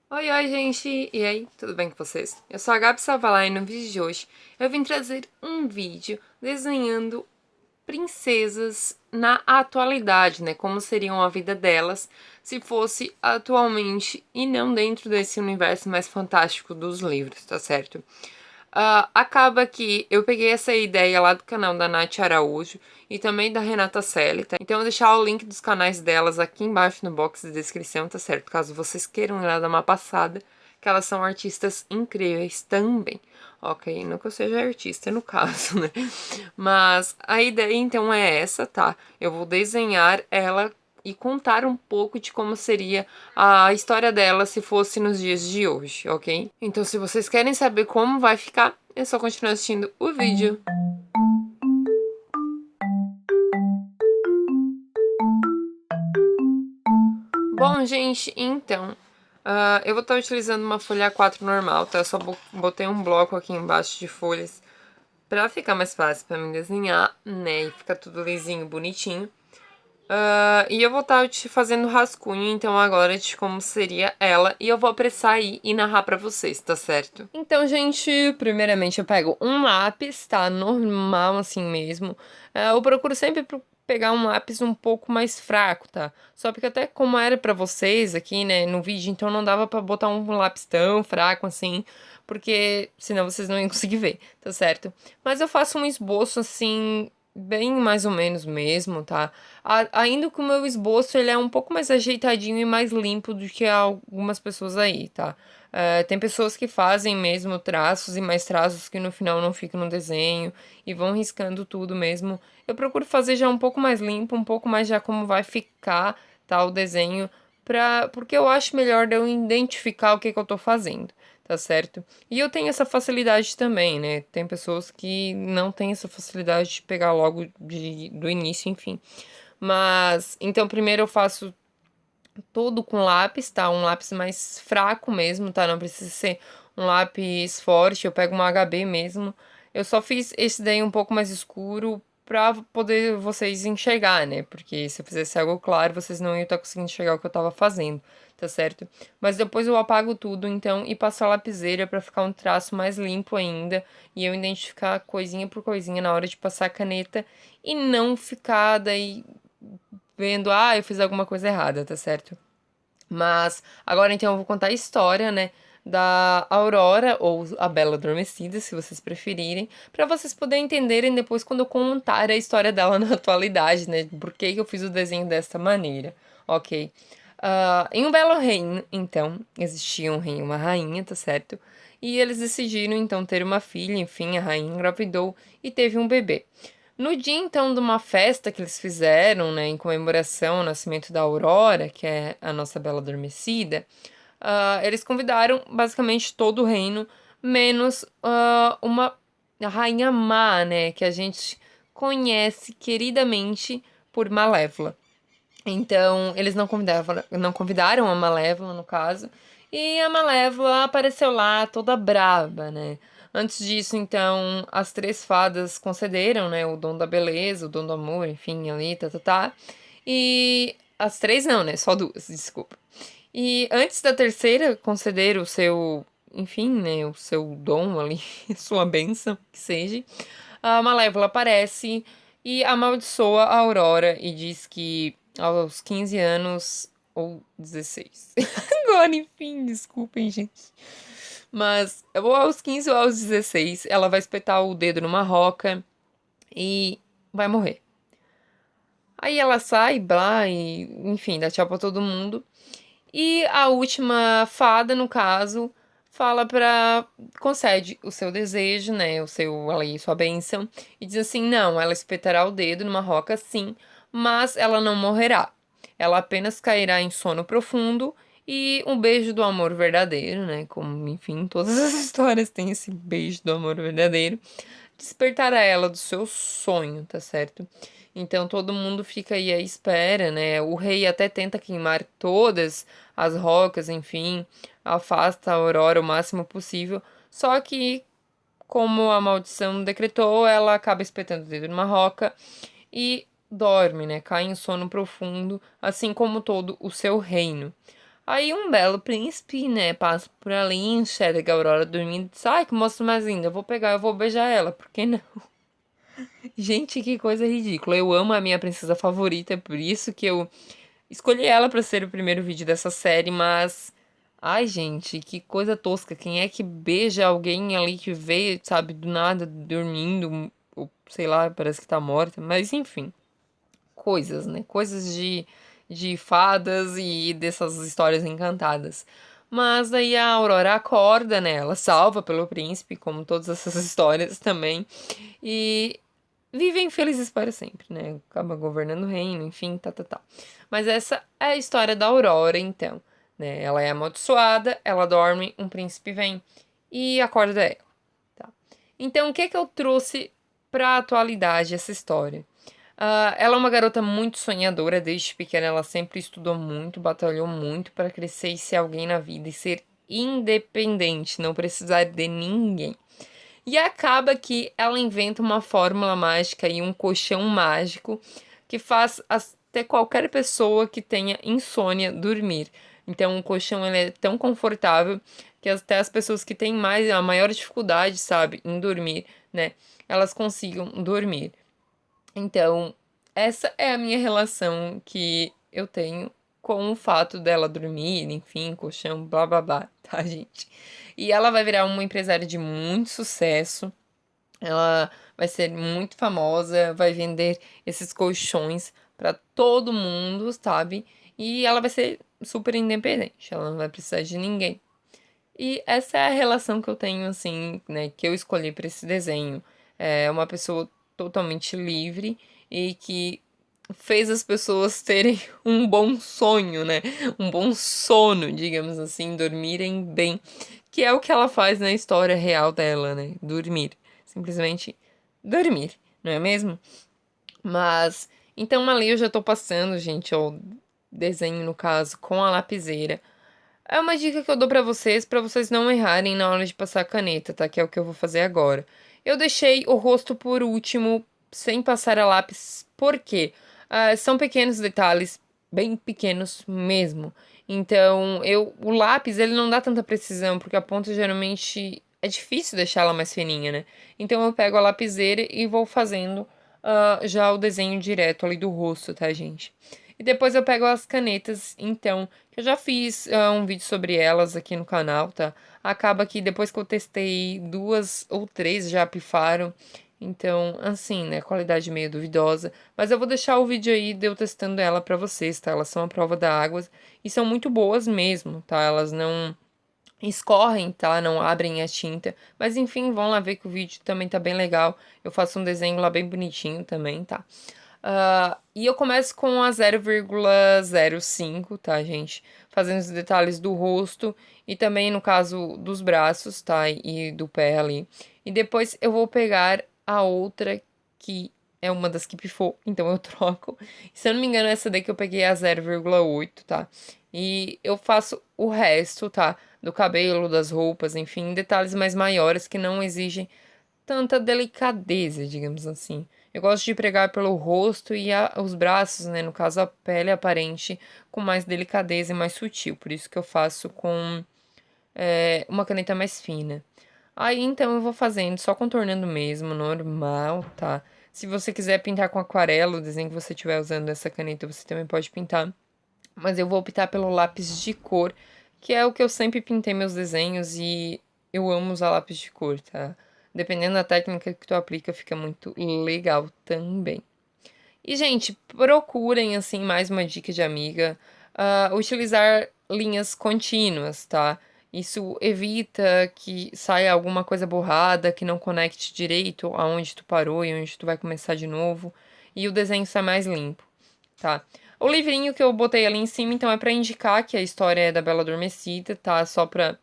Oi, oi, gente! E aí, tudo bem com vocês? Eu sou a Gabi Savalai e no vídeo de hoje eu vim trazer um vídeo desenhando princesas na atualidade, né? Como seriam a vida delas se fosse atualmente e não dentro desse universo mais fantástico dos livros, tá certo? Acaba que eu peguei essa ideia lá do canal da Nath Araújo e também da Renata Selle, tá? Então eu vou deixar o link dos canais delas aqui embaixo no box de descrição, tá certo? Caso vocês queiram ir lá dar uma passada, que elas são artistas incríveis também. Ok, não que eu seja artista no caso, né? Mas a ideia então é essa, tá? Eu vou desenhar ela e contar um pouco de como seria a história dela se fosse nos dias de hoje, ok? Então, se vocês querem saber como vai ficar, é só continuar assistindo o vídeo. Bom, gente, então, eu vou estar utilizando uma folha A4 normal, tá? Eu só botei um bloco aqui embaixo de folhas pra ficar mais fácil pra mim desenhar, né? E ficar tudo lisinho, bonitinho. E eu vou estar te fazendo rascunho, então, agora de como seria ela. E eu vou apressar aí e narrar pra vocês, tá certo? Então, gente, primeiramente eu pego um lápis, tá? Normal, assim mesmo. Eu procuro sempre pegar um lápis um pouco mais fraco, tá? Só porque até como era pra vocês aqui, né, no vídeo, então não dava pra botar um lápis tão fraco assim, porque senão vocês não iam conseguir ver, tá certo? Mas eu faço um esboço, assim, bem mais ou menos mesmo, tá? Ainda que o meu esboço ele é um pouco mais ajeitadinho e mais limpo do que algumas pessoas aí, tá? Tem pessoas que fazem mesmo traços e mais traços que no final não ficam no desenho e vão riscando tudo mesmo. Eu procuro fazer já um pouco mais limpo, um pouco mais já como vai ficar, tá, o desenho, porque eu acho melhor de eu identificar o que que eu tô fazendo, tá certo? E eu tenho essa facilidade também, né? Tem pessoas que não têm essa facilidade de pegar logo do início, enfim. Mas, então, primeiro eu faço tudo com lápis, tá? Um lápis mais fraco mesmo, tá? Não precisa ser um lápis forte, eu pego uma HB mesmo. Eu só fiz esse daí um pouco mais escuro pra poder vocês enxergar, né? Porque se eu fizesse algo claro, vocês não iam estar conseguindo enxergar o que eu tava fazendo, tá certo? Mas depois eu apago tudo, então, e passo a lapiseira pra ficar um traço mais limpo ainda e eu identificar coisinha por coisinha na hora de passar a caneta e não ficar daí vendo, eu fiz alguma coisa errada, tá certo? Mas agora então eu vou contar a história, né, da Aurora ou a Bela Adormecida, se vocês preferirem, para vocês poderem entenderem depois quando eu contar a história dela na atualidade, né, por que que eu fiz o desenho desta maneira, ok? Em um belo reino, então, existia um rei e uma rainha, tá certo? E eles decidiram então ter uma filha, enfim, a rainha engravidou e teve um bebê. No dia, então, de uma festa que eles fizeram, né, em comemoração ao nascimento da Aurora, que é a nossa Bela Adormecida, eles convidaram basicamente todo o reino, menos a Rainha Má, né, que a gente conhece queridamente por Malévola. Então, eles não convidaram a Malévola, no caso, e a Malévola apareceu lá toda braba, né? Antes disso, então, as três fadas concederam, né, o dom da beleza, o dom do amor, enfim, ali, tá. E as três não, né? Só duas, desculpa. E antes da terceira conceder o seu, enfim, né, o seu dom ali, sua bênção, que seja, a Malévola aparece e amaldiçoa a Aurora e diz que aos 15 anos ou 16. Agora, enfim, desculpem, gente. Mas ou aos 15 ou aos 16, ela vai espetar o dedo numa roca e vai morrer. Aí ela sai, blá, e enfim, dá tchau pra todo mundo. E a última fada, no caso, fala pra. Concede o seu desejo, né? O seu, ali, sua bênção. E diz assim: não, ela espetará o dedo numa roca, sim, mas ela não morrerá. Ela apenas cairá em sono profundo e um beijo do amor verdadeiro, né? Como, enfim, todas as histórias têm esse beijo do amor verdadeiro. Despertará ela do seu sonho, tá certo? Então todo mundo fica aí à espera, né? O rei até tenta queimar todas as rocas, enfim, afasta a Aurora o máximo possível. Só que, como a maldição decretou, ela acaba espetando o dedo numa roca e dorme, né? Cai em sono profundo, assim como todo o seu reino. Aí um belo príncipe, né, passa por ali, enxerga a Aurora dormindo e diz, ai, que moça mais linda, eu vou pegar, eu vou beijar ela, por que não? Gente, que coisa ridícula. Eu amo a minha princesa favorita, é por isso que eu escolhi ela pra ser o primeiro vídeo dessa série, mas... Ai, gente, que coisa tosca. Quem é que beija alguém ali que veio, sabe, do nada, dormindo, ou sei lá, parece que tá morta, mas enfim. Coisas, né? Coisas de fadas e dessas histórias encantadas. Mas daí a Aurora acorda, né? Ela salva pelo príncipe, como todas essas histórias também. E vivem felizes para sempre, né? Acaba governando o reino, enfim, tá, tá, tá. Mas essa é a história da Aurora, então, né? Ela é amaldiçoada, ela dorme, um príncipe vem e acorda ela, tá? Então, o que é que eu trouxe pra atualidade essa história? Ela é uma garota muito sonhadora, desde pequena ela sempre estudou muito, batalhou muito para crescer e ser alguém na vida e ser independente, não precisar de ninguém. E acaba que ela inventa uma fórmula mágica e um colchão mágico que faz até qualquer pessoa que tenha insônia dormir. Então o colchão ele é tão confortável que até as pessoas que têm a maior dificuldade, sabe, em dormir, né, elas consigam dormir. Então, essa é a minha relação que eu tenho com o fato dela dormir, enfim, colchão, blá blá blá, tá, gente? E ela vai virar uma empresária de muito sucesso. Ela vai ser muito famosa, vai vender esses colchões pra todo mundo, sabe? E ela vai ser super independente, ela não vai precisar de ninguém. E essa é a relação que eu tenho, assim, né, que eu escolhi para esse desenho. É uma pessoa totalmente livre e que fez as pessoas terem um bom sonho, né? Um bom sono, digamos assim, dormirem bem, que é o que ela faz na história real dela, né? Dormir, simplesmente dormir, não é mesmo? Mas então ali eu já tô passando, gente, o desenho no caso com a lapiseira. É uma dica que eu dou pra vocês não errarem na hora de passar a caneta, tá? Que é o que eu vou fazer agora. Eu deixei o rosto por último, sem passar a lápis, por quê? São pequenos detalhes, bem pequenos mesmo. Então, o lápis, ele não dá tanta precisão, porque a ponta geralmente é difícil deixar ela mais fininha, né? Então, eu pego a lapiseira e vou fazendo já o desenho direto ali do rosto, tá, gente? E depois eu pego as canetas, então, que eu já fiz um vídeo sobre elas aqui no canal, tá? Acaba que depois que eu testei, 2 ou 3 já pifaram. Então, assim, né? Qualidade meio duvidosa. Mas eu vou deixar o vídeo aí de eu testando ela pra vocês, tá? Elas são a prova da água e são muito boas mesmo, tá? Elas não escorrem, tá? Não abrem a tinta. Mas enfim, vão lá ver que o vídeo também tá bem legal. Eu faço um desenho lá bem bonitinho também, tá? E eu começo com a 0,05, tá, gente? Fazendo os detalhes do rosto e também no caso dos braços, tá? E do pé ali. E depois eu vou pegar a outra que é uma das que pifou, então eu troco. Se eu não me engano, essa daí que eu peguei é a 0,8, tá? E eu faço o resto, tá? Do cabelo, das roupas, enfim, detalhes mais maiores que não exigem tanta delicadeza, digamos assim. Eu gosto de pregar pelo rosto e os braços, né? No caso, a pele aparente, com mais delicadeza e mais sutil. Por isso que eu faço com uma caneta mais fina. Aí, então, eu vou fazendo, só contornando mesmo, normal, tá? Se você quiser pintar com aquarela, o desenho que você estiver usando essa caneta, você também pode pintar. Mas eu vou optar pelo lápis de cor, que é o que eu sempre pintei meus desenhos e eu amo usar lápis de cor, tá? Dependendo da técnica que tu aplica, fica muito legal também. E, gente, procurem, assim, mais uma dica de amiga, utilizar linhas contínuas, tá? Isso evita que saia alguma coisa borrada, que não conecte direito aonde tu parou e onde tu vai começar de novo, e o desenho sai mais limpo, tá? O livrinho que eu botei ali em cima, então, é pra indicar que a história é da Bela Adormecida, tá? Só pra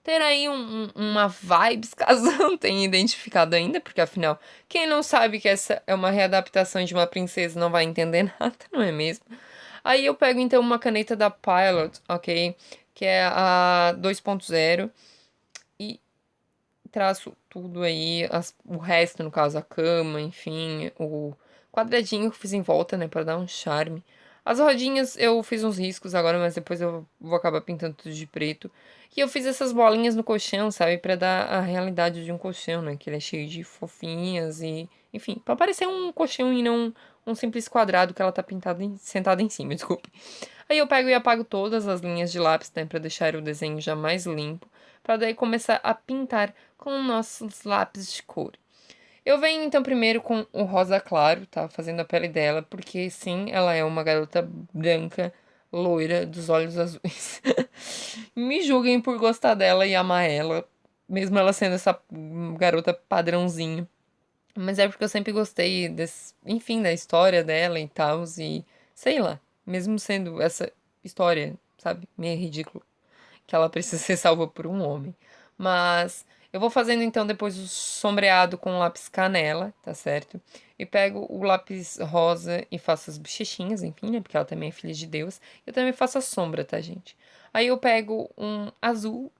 ter aí uma vibes, caso não tenha identificado ainda, porque afinal, quem não sabe que essa é uma readaptação de uma princesa não vai entender nada, não é mesmo? Aí eu pego então uma caneta da Pilot, ok? Que é a 2.0 e traço tudo aí, o resto, no caso, a cama, enfim, o quadradinho que eu fiz em volta, né, para dar um charme. As rodinhas eu fiz uns riscos agora, mas depois eu vou acabar pintando tudo de preto. E eu fiz essas bolinhas no colchão, sabe? Pra dar a realidade de um colchão, né? Que ele é cheio de fofinhas e... Enfim, pra parecer um colchão e não um simples quadrado que ela tá pintada sentada em cima, desculpe. Aí eu pego e apago todas as linhas de lápis, né? Pra deixar o desenho já mais limpo. Pra daí começar a pintar com nossos lápis de cor. Eu venho então primeiro com o rosa claro, tá? Fazendo a pele dela, porque sim, ela é uma garota branca, loira, dos olhos azuis. Me julguem por gostar dela e amar ela, mesmo ela sendo essa garota padrãozinho. Mas é porque eu sempre gostei enfim, da história dela e tal, e sei lá, mesmo sendo essa história, sabe, meio ridículo que ela precisa ser salva por um homem. Mas eu vou fazendo então depois o sombreado com lápis canela, tá certo? E pego o lápis rosa e faço as bochechinhas, enfim, né? Porque ela também é filha de Deus. Eu também faço a sombra, tá, gente? Aí eu pego um azul,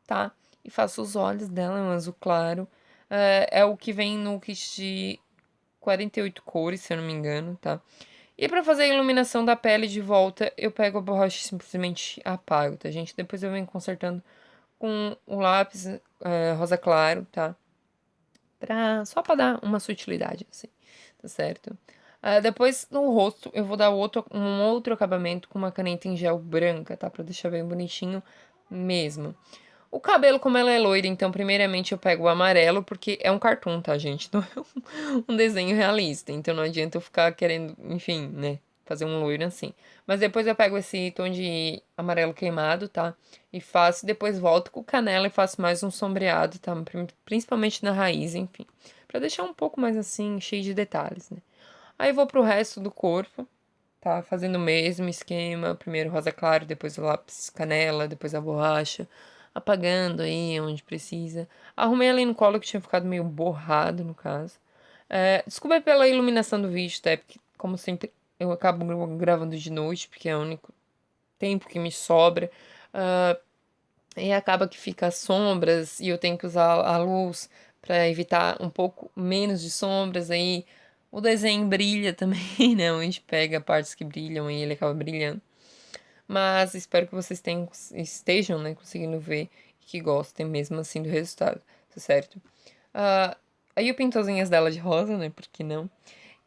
tá? E faço os olhos dela, um azul claro. É o que vem no kit de 48 cores, se eu não me engano, tá? E pra fazer a iluminação da pele de volta, eu pego a borracha e simplesmente apago, tá, gente? Depois eu venho consertando com o lápis rosa claro, tá? Só pra dar uma sutilidade, assim, tá certo? Depois, no rosto, eu vou dar um outro acabamento com uma caneta em gel branca, tá? Pra deixar bem bonitinho mesmo. O cabelo, como ela é loira, então, primeiramente eu pego o amarelo, porque é um cartoon, tá, gente? Não é um desenho realista. Então não adianta eu ficar querendo, enfim, né? Fazer um loiro assim. Mas depois eu pego esse tom de amarelo queimado, tá? E faço, depois volto com canela e faço mais um sombreado, tá? Principalmente na raiz, enfim. Pra deixar um pouco mais assim, cheio de detalhes, né? Aí vou pro resto do corpo, tá? Fazendo o mesmo esquema. Primeiro rosa claro, depois o lápis canela, depois a borracha. Apagando aí onde precisa. Arrumei ali no colo que tinha ficado meio borrado, no caso. Desculpa pela iluminação do vídeo, tá? Porque, como sempre, eu acabo gravando de noite, porque é o único tempo que me sobra. Ah, e acaba que fica as sombras e eu tenho que usar a luz para evitar um pouco menos de sombras. Aí o desenho brilha também, né? Onde pega partes que brilham e ele acaba brilhando. Mas espero que vocês estejam, né, conseguindo ver e que gostem mesmo assim do resultado, tá certo? Ah, aí eu pinto as unhas dela de rosa, né? Por que não?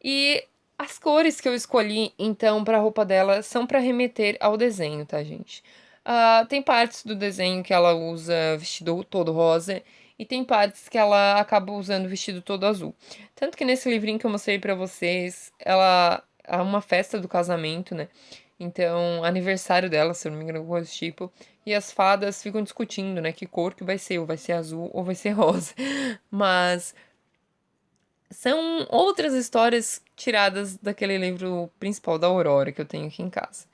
E as cores que eu escolhi, então, pra roupa dela são pra remeter ao desenho, tá, gente? Tem partes do desenho que ela usa vestido todo rosa e tem partes que ela acaba usando vestido todo azul. Tanto que nesse livrinho que eu mostrei pra vocês, ela é uma festa do casamento, né? Então, aniversário dela, se eu não me engano, alguma coisa do tipo. E as fadas ficam discutindo, né? Que cor que vai ser, ou vai ser azul ou vai ser rosa. Mas são outras histórias tiradas daquele livro principal da Aurora que eu tenho aqui em casa.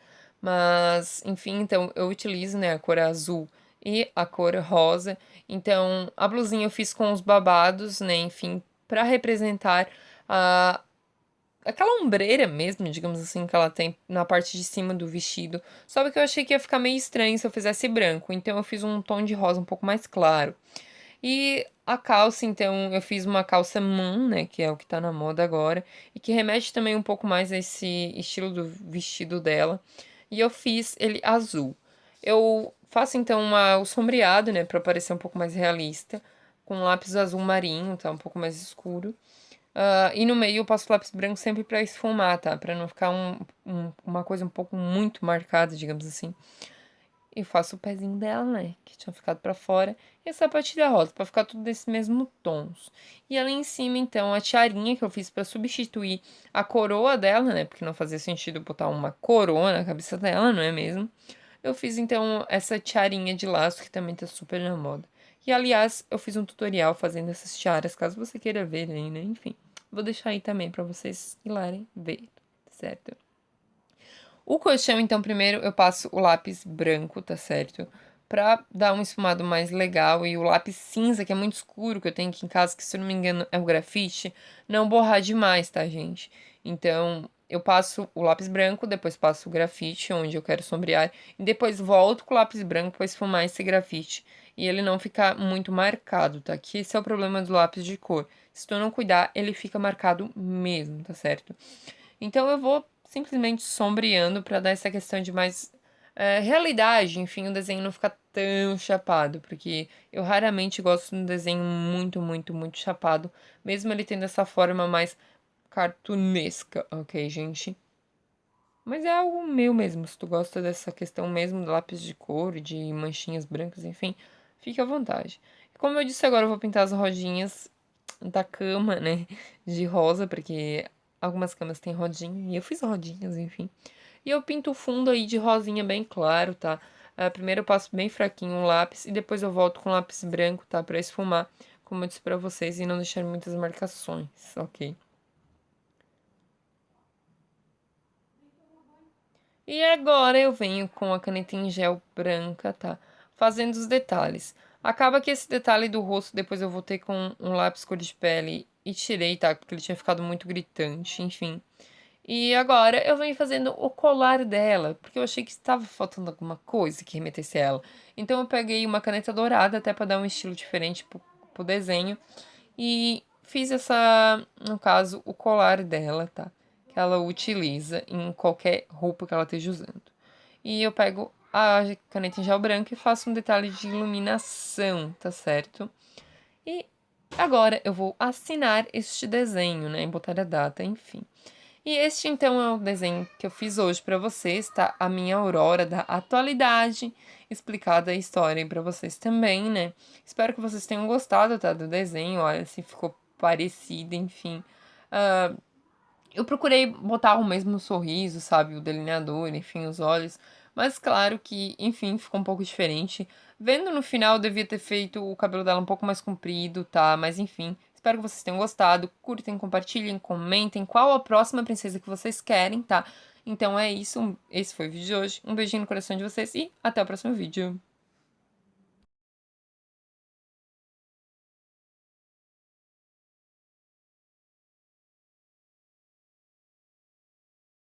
Mas, enfim, então eu utilizo, né, a cor azul e a cor rosa. Então, a blusinha eu fiz com os babados, né, enfim, para representar a aquela ombreira mesmo, digamos assim, que ela tem na parte de cima do vestido. Só que eu achei que ia ficar meio estranho se eu fizesse branco, então eu fiz um tom de rosa um pouco mais claro. E a calça, então, eu fiz uma calça moon, né, que é o que tá na moda agora, e que remete também um pouco mais a esse estilo do vestido dela. E eu fiz ele azul. Eu faço então o sombreado, né, pra parecer um pouco mais realista, com lápis azul marinho, tá, um pouco mais escuro. E no meio eu passo lápis branco sempre pra esfumar, tá? Pra não ficar uma coisa um pouco muito marcada, digamos assim. E faço o pezinho dela, né? Que tinha ficado pra fora. E a sapatilha rosa, pra ficar tudo desse mesmo tons. E ali em cima, então, a tiarinha que eu fiz pra substituir a coroa dela, né? Porque não fazia sentido botar uma coroa na cabeça dela, não é mesmo? Eu fiz, então, essa tiarinha de laço, que também tá super na moda. E, aliás, eu fiz um tutorial fazendo essas tiaras, caso você queira ver aí, né? Enfim, vou deixar aí também pra vocês ir lá ver, certo? O colchão, então, primeiro eu passo o lápis branco, tá certo? Pra dar um esfumado mais legal. E o lápis cinza, que é muito escuro, que eu tenho aqui em casa, que se eu não me engano é o grafite, não borrar demais, tá, gente? Então, eu passo o lápis branco, depois passo o grafite, onde eu quero sombrear, e depois volto com o lápis branco pra esfumar esse grafite. E ele não ficar muito marcado, tá? Que esse é o problema do lápis de cor. Se tu não cuidar, ele fica marcado mesmo, tá certo? Então eu vou simplesmente sombreando pra dar essa questão de mais realidade, enfim, o desenho não ficar tão chapado, porque eu raramente gosto de um desenho muito, muito, muito chapado, mesmo ele tendo essa forma mais cartunesca, ok, gente? Mas é algo meu mesmo, se tu gosta dessa questão mesmo do lápis de cor, de manchinhas brancas, enfim, fique à vontade. Como eu disse agora, eu vou pintar as rodinhas da cama, né, de rosa, porque algumas camas têm rodinha, e eu fiz rodinhas, enfim. E eu pinto o fundo aí de rosinha bem claro, tá? Primeiro eu passo bem fraquinho o lápis e depois eu volto com o lápis branco, tá? Pra esfumar, como eu disse pra vocês, e não deixar muitas marcações, ok? E agora eu venho com a caneta em gel branca, tá? Fazendo os detalhes. Acaba que esse detalhe do rosto, depois eu voltei com um lápis cor de pele e tirei, tá? Porque ele tinha ficado muito gritante, enfim. E agora eu venho fazendo o colar dela, porque eu achei que estava faltando alguma coisa que remetesse a ela. Então eu peguei uma caneta dourada até para dar um estilo diferente pro desenho e fiz no caso, o colar dela, tá? Que ela utiliza em qualquer roupa que ela esteja usando. E eu pego a caneta em gel branco e faço um detalhe de iluminação, tá certo? E agora eu vou assinar este desenho, né? E botar a data, enfim. E este então é o desenho que eu fiz hoje para vocês, tá? A minha aurora da atualidade, explicada a história para vocês também, né? Espero que vocês tenham gostado, tá? Do desenho, olha, se ficou parecido, enfim. Ah, eu procurei botar o mesmo sorriso, sabe? O delineador, enfim, os olhos. Mas claro que, enfim, ficou um pouco diferente. Vendo no final, eu devia ter feito o cabelo dela um pouco mais comprido, tá? Mas enfim, espero que vocês tenham gostado. Curtem, compartilhem, comentem qual a próxima princesa que vocês querem, tá? Então é isso. Esse foi o vídeo de hoje. Um beijinho no coração de vocês e até o próximo vídeo.